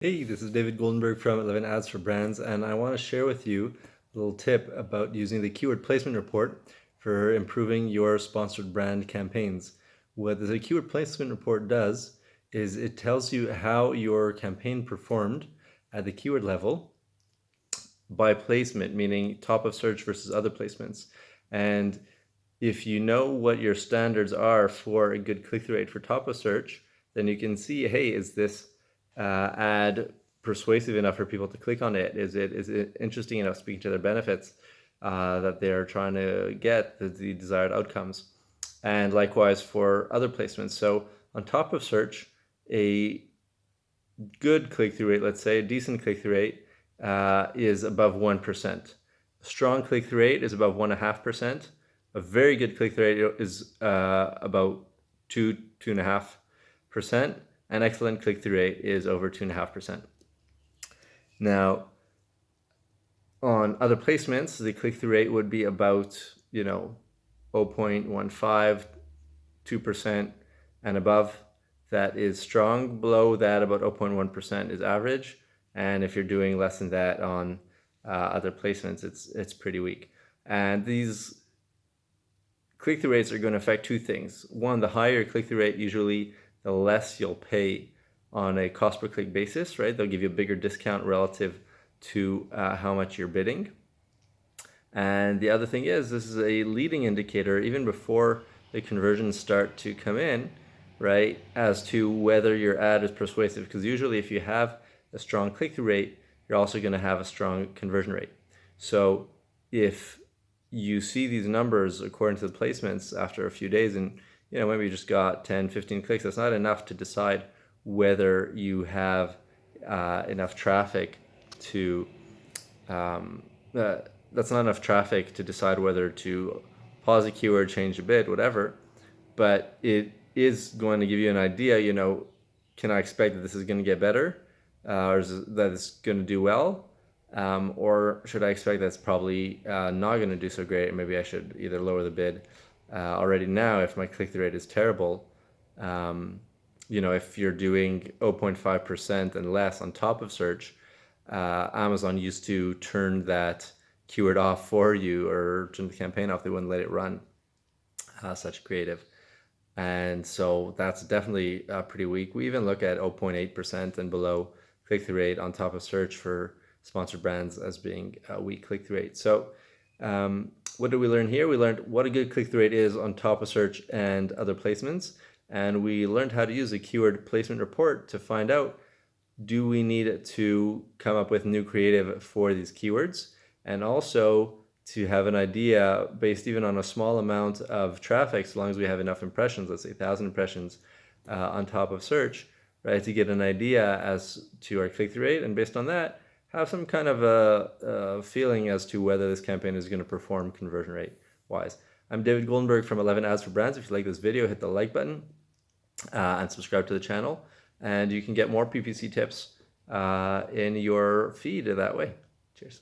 Hey, this is David Goldenberg from 11 Ads for Brands, and I want to share with you a little tip about using the keyword placement report for improving your sponsored brand campaigns. What the keyword placement report does is it tells you how your campaign performed at the keyword level by placement, meaning top of search versus other placements. And if you know what your standards are for a good click-through rate for top of search, then you can see, hey, is this ad persuasive enough for people to click on it? Is it interesting enough, speaking to their benefits that they're trying to get the desired outcomes? And likewise for other placements. So on top of search, a good click-through rate, let's say a decent click-through rate, is above 1%. A strong click-through rate is above 1.5%. A very good click-through rate is about 2.5%. An excellent click-through rate is over 2.5%. Now, on other placements, the click-through rate would be about 0.15, 2% and above. That is strong. Below that, about 0.1% is average. And if you're doing less than that on other placements, it's pretty weak. And these click-through rates are going to affect two things. One, the higher click-through rate, usually the less you'll pay on a cost per click basis, right? They'll give you a bigger discount relative to how much you're bidding. And the other thing is, this is a leading indicator even before the conversions start to come in, right, as to whether your ad is persuasive. Because usually if you have a strong click-through rate, you're also going to have a strong conversion rate. So if you see these numbers according to the placements after a few days and maybe you just got 10, 15 clicks, that's not enough to decide whether you have enough traffic to that's not enough traffic to decide whether to pause a keyword, change a bid, whatever. But it is going to give you an idea, can I expect that this is going to get better? Or that it's going to do well? Or should I expect that's probably not going to do so great, and maybe I should either lower the bid already now if my click-through rate is terrible. If you're doing 0.5% and less on top of search, Amazon used to turn that keyword off for you or turn the campaign off. They wouldn't let it run such creative. And so that's definitely pretty weak. We even look at 0.8% and below click-through rate on top of search for sponsored brands as being a weak click-through rate. So what did we learn here? We learned what a good click-through rate is on top of search and other placements. And we learned how to use a keyword placement report to find out, do we need to come up with new creative for these keywords? And also to have an idea based even on a small amount of traffic, so long as we have enough impressions, let's say 1,000 impressions on top of search, right, to get an idea as to our click-through rate, and based on that, have some kind of a feeling as to whether this campaign is going to perform conversion rate wise. I'm David Goldenberg from 11 Ads for Brands. If you like this video, hit the like button and subscribe to the channel. And you can get more PPC tips in your feed that way. Cheers.